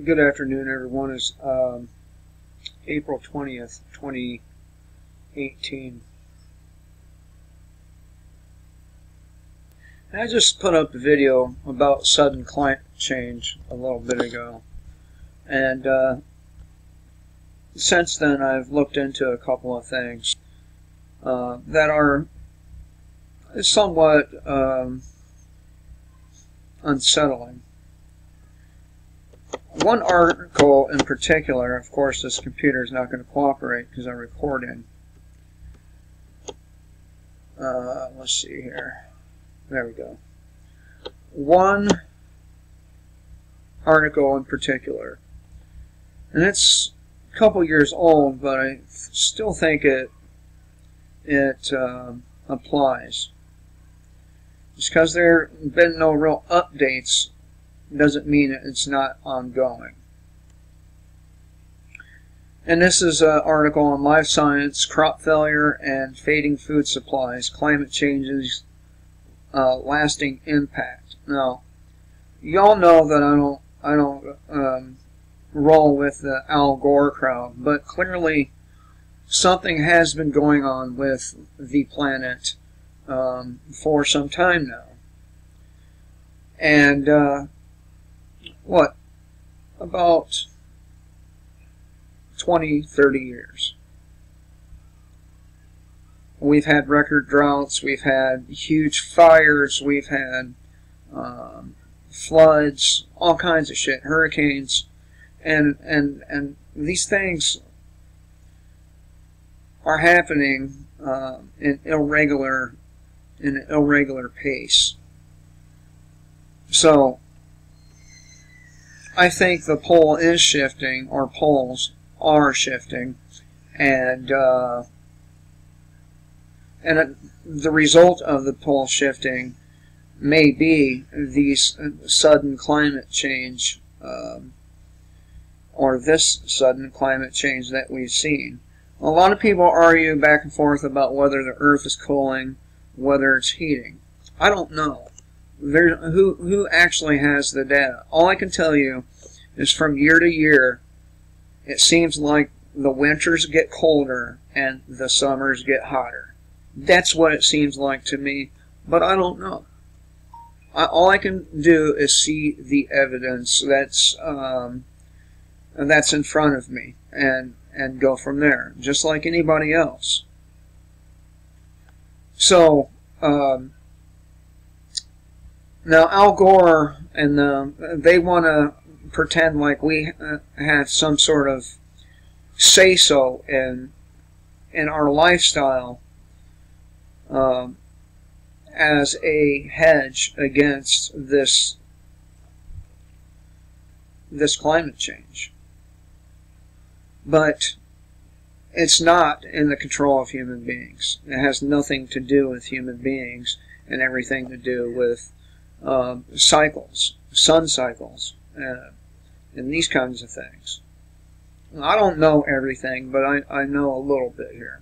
Good afternoon, everyone. It's April 20th, 2018. And I just put up a video about sudden climate change a little bit ago. And since then, I've looked into a couple of things that are somewhat unsettling. One article in particular, of course this computer is not going to cooperate because I'm recording. Let's see here. There we go. One article in particular, and it's a couple years old, but I still think it applies. Just because there have been no real updates doesn't mean it's not ongoing. And this is an article on Live Science: Crop Failure and Fading Food Supplies, Climate Change's Lasting Impact. Now, y'all know that I don't roll with the Al Gore crowd, but clearly something has been going on with the planet for some time now. And what, about 20, 30 years. We've had record droughts, we've had huge fires, we've had floods, all kinds of shit, hurricanes, and these things are happening in an irregular pace. So I think the pole is shifting, or poles are shifting, and the result of the pole shifting may be these sudden climate change, or this sudden climate change that we've seen. A lot of people argue back and forth about whether the Earth is cooling, whether it's heating. I don't know. Who actually has the data? All I can tell you is from year to year, it seems like the winters get colder and the summers get hotter. That's what it seems like to me, but I don't know. All I can do is see the evidence that's in front of me and go from there, just like anybody else. So, now Al Gore and they want to pretend like we have some sort of say-so in our lifestyle as a hedge against this climate change. But it's not in the control of human beings. It has nothing to do with human beings and everything to do with cycles, sun cycles, and these kinds of things. I don't know everything, but I know a little bit here.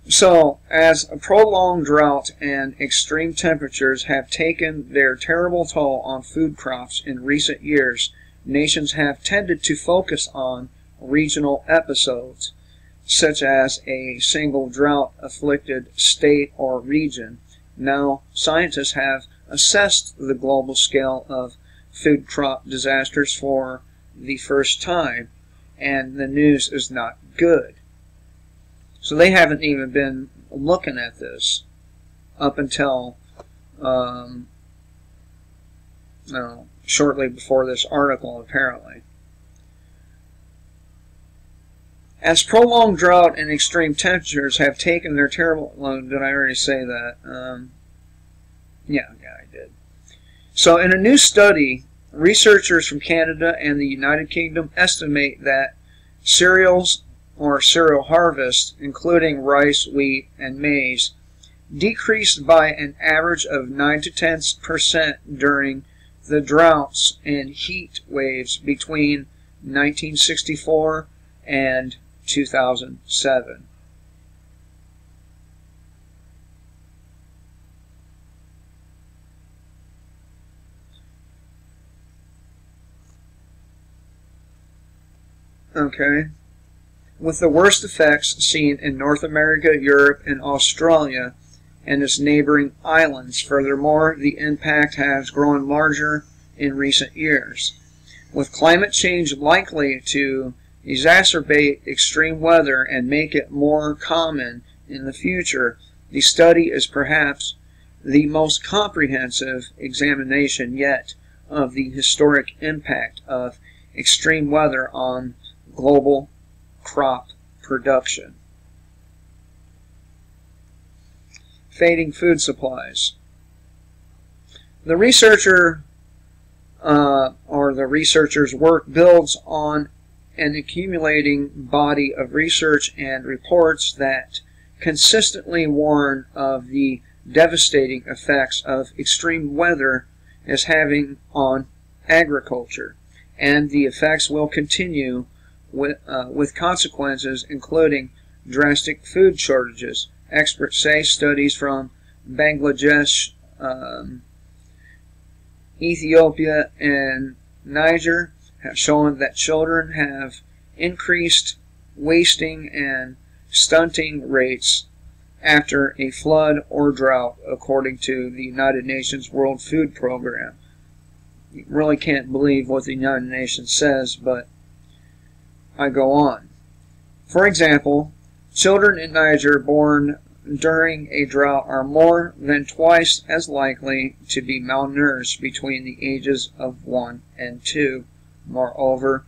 So, as a prolonged drought and extreme temperatures have taken their terrible toll on food crops in recent years, nations have tended to focus on regional episodes, such as a single drought-afflicted state or region. Now, scientists have assessed the global scale of food crop disasters for the first time, and the news is not good. So they haven't even been looking at this up until shortly before this article, apparently. As prolonged drought and extreme temperatures have taken their terrible... Did I already say that? Yeah, I did. So in a new study, researchers from Canada and the United Kingdom estimate that cereals or cereal harvest, including rice, wheat, and maize, decreased by an average of 9 to 10% during the droughts and heat waves between 1964 and 2007. Okay? With the worst effects seen in North America, Europe, and Australia, and its neighboring islands. Furthermore, the impact has grown larger in recent years. With climate change likely to exacerbate extreme weather and make it more common in the future, the study is perhaps the most comprehensive examination yet of the historic impact of extreme weather on global crop production. Fading food supplies. The researcher's work builds on an accumulating body of research and reports that consistently warn of the devastating effects of extreme weather is having on agriculture, and the effects will continue with consequences including drastic food shortages. Experts say studies from Bangladesh, Ethiopia, and Niger have shown that children have increased wasting and stunting rates after a flood or drought, according to the United Nations World Food Program. You really can't believe what the United Nations says, but I go on. For example, children in Niger born during a drought are more than twice as likely to be malnourished between the ages of 1 and 2. Moreover,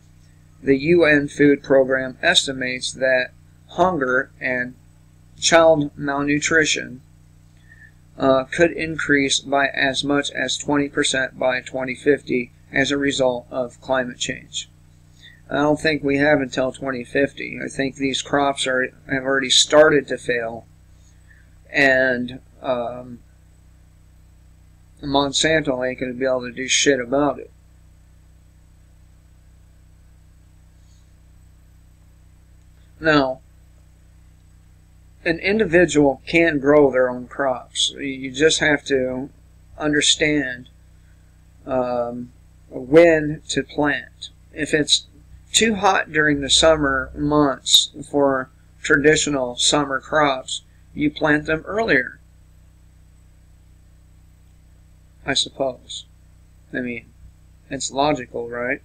the UN Food Program estimates that hunger and child malnutrition could increase by as much as 20% by 2050 as a result of climate change. I don't think we have until 2050. I think these crops have already started to fail, and Monsanto ain't going to be able to do shit about it. Now, an individual can grow their own crops. You just have to understand when to plant. If it's too hot during the summer months for traditional summer crops, you plant them earlier, I suppose. I mean, it's logical, right?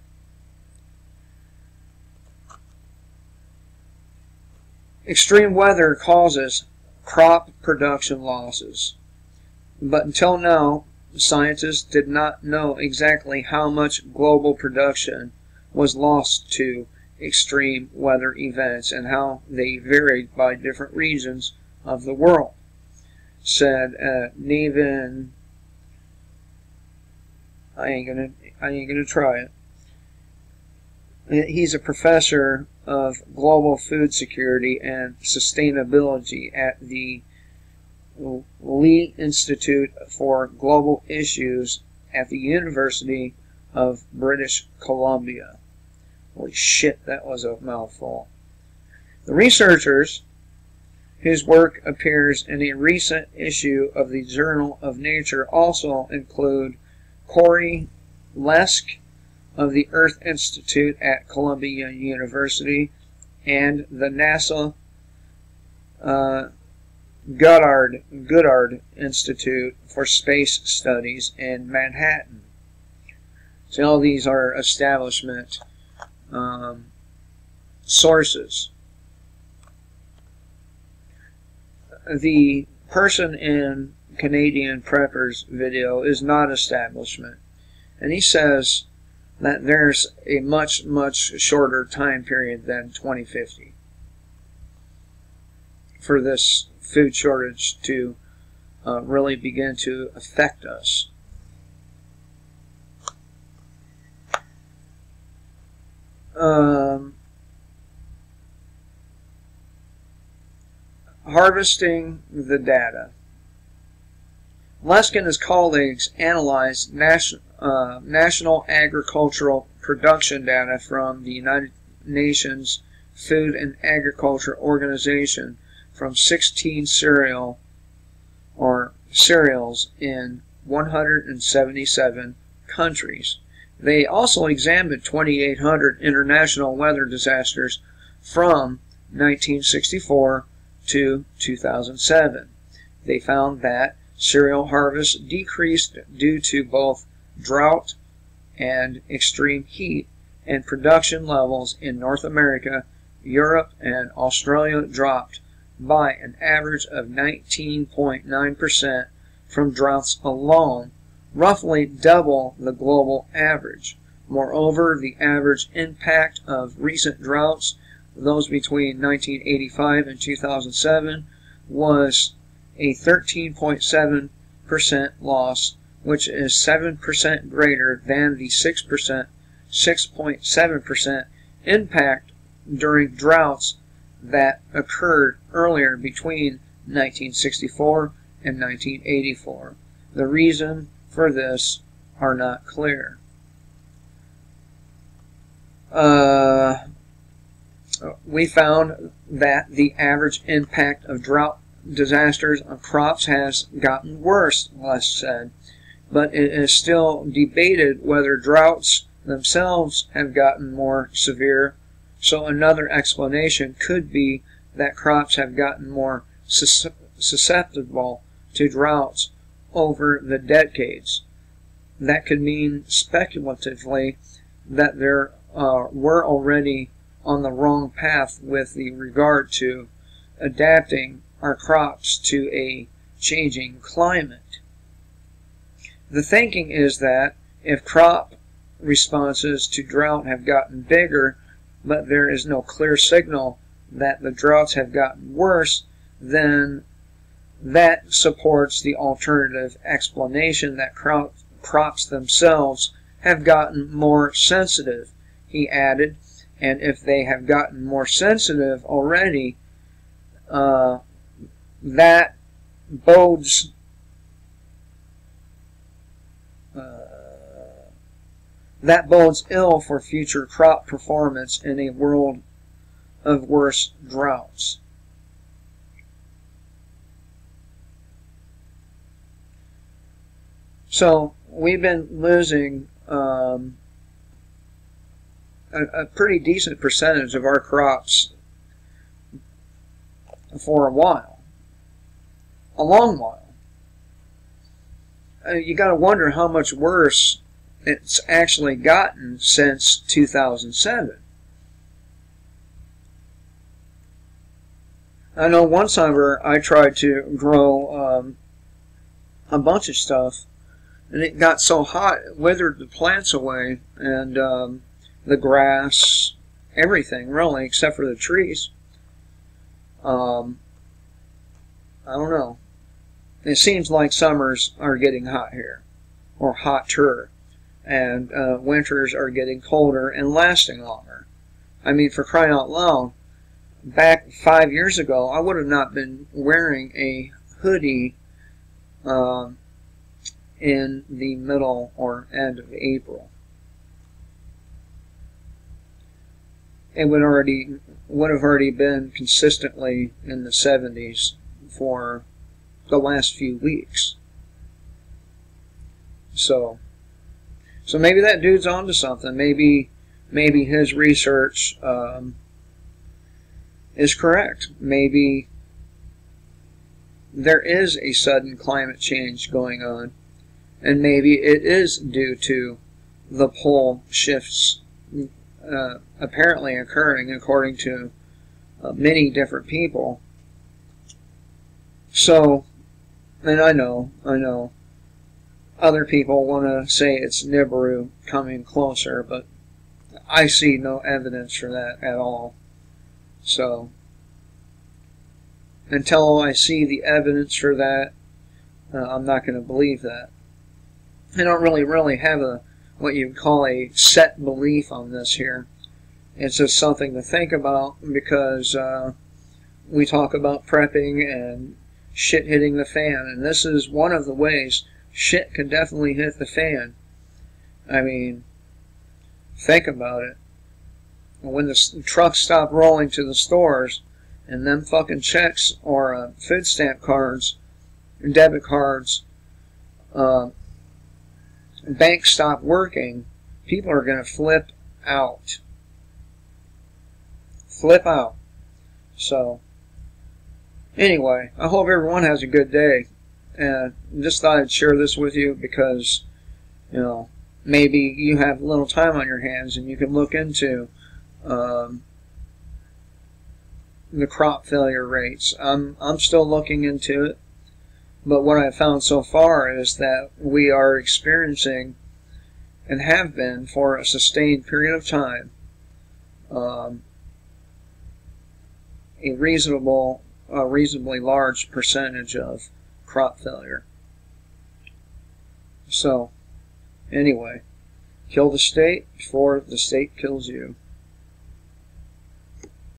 Extreme weather causes crop production losses, but until now, scientists did not know exactly how much global production was lost to extreme weather events and how they varied by different regions of the world, said Nevin. I ain't gonna try it. He's a professor of global food security and sustainability at the Lee Institute for Global Issues at the University of British Columbia. Holy shit, that was a mouthful. The researchers, whose work appears in a recent issue of the Journal of Nature, also include Corey Lesk of the Earth Institute at Columbia University and the NASA Goddard Institute for Space Studies in Manhattan. So all these are establishment sources. The person in Canadian Prepper's video is not establishment, and he says that there's a much, much shorter time period than 2050 for this food shortage to really begin to affect us. Harvesting the data. Lesk and his colleagues analyzed national agricultural production data from the United Nations Food and Agriculture Organization from 16 cereals in 177 countries, They also examined 2,800 international weather disasters from 1964 to 2007. They found that cereal harvests decreased due to both drought and extreme heat, and production levels in North America, Europe, and Australia dropped by an average of 19.9% from droughts alone, roughly double the global average. Moreover, the average impact of recent droughts, those between 1985 and 2007, was a 13.7% loss, which is 7% greater than the 6.7% impact during droughts that occurred earlier between 1964 and 1984. The reason for this are not clear. We found that the average impact of drought disasters on crops has gotten worse, Les said, but it is still debated whether droughts themselves have gotten more severe, so another explanation could be that crops have gotten more susceptible to droughts over the decades. That could mean speculatively that there were already on the wrong path with regard to adapting our crops to a changing climate. The thinking is that if crop responses to drought have gotten bigger, but there is no clear signal that the droughts have gotten worse, then that supports the alternative explanation that crops themselves have gotten more sensitive, he added. And if they have gotten more sensitive already, that bodes ill for future crop performance in a world of worse droughts. So we've been losing a pretty decent percentage of our crops for a while, a long while. You got to wonder how much worse it's actually gotten since 2007. I know one summer I tried to grow a bunch of stuff, and it got so hot it withered the plants away, and the grass, everything really, except for the trees. I don't know. It seems like summers are getting hot here, or hotter, and winters are getting colder and lasting longer. I mean, for crying out loud, back 5 years ago, I would have not been wearing a hoodie in the middle or end of April. It would have already been consistently in the 70s for the last few weeks. So maybe that dude's onto something. Maybe his research is correct. Maybe there is a sudden climate change going on, and maybe it is due to the pole shifts apparently occurring according to many different people. So, and I know other people want to say it's Nibiru coming closer, but I see no evidence for that at all. So, until I see the evidence for that, I'm not going to believe that. I don't really have what you'd call a set belief on this here. It's just something to think about, because we talk about prepping and shit hitting the fan, and this is one of the ways shit can definitely hit the fan. I mean, think about it. When the trucks stop rolling to the stores, and them fucking checks or food stamp cards, debit cards, banks stop working, People are going to flip out. Flip out. So, anyway, I hope everyone has a good day. And just thought I'd share this with you because, you know, maybe you have a little time on your hands and you can look into the crop failure rates. I'm still looking into it, but what I've found so far is that we are experiencing, and have been for a sustained period of time, a reasonably large percentage of crop failure. So, anyway, kill the state before the state kills you.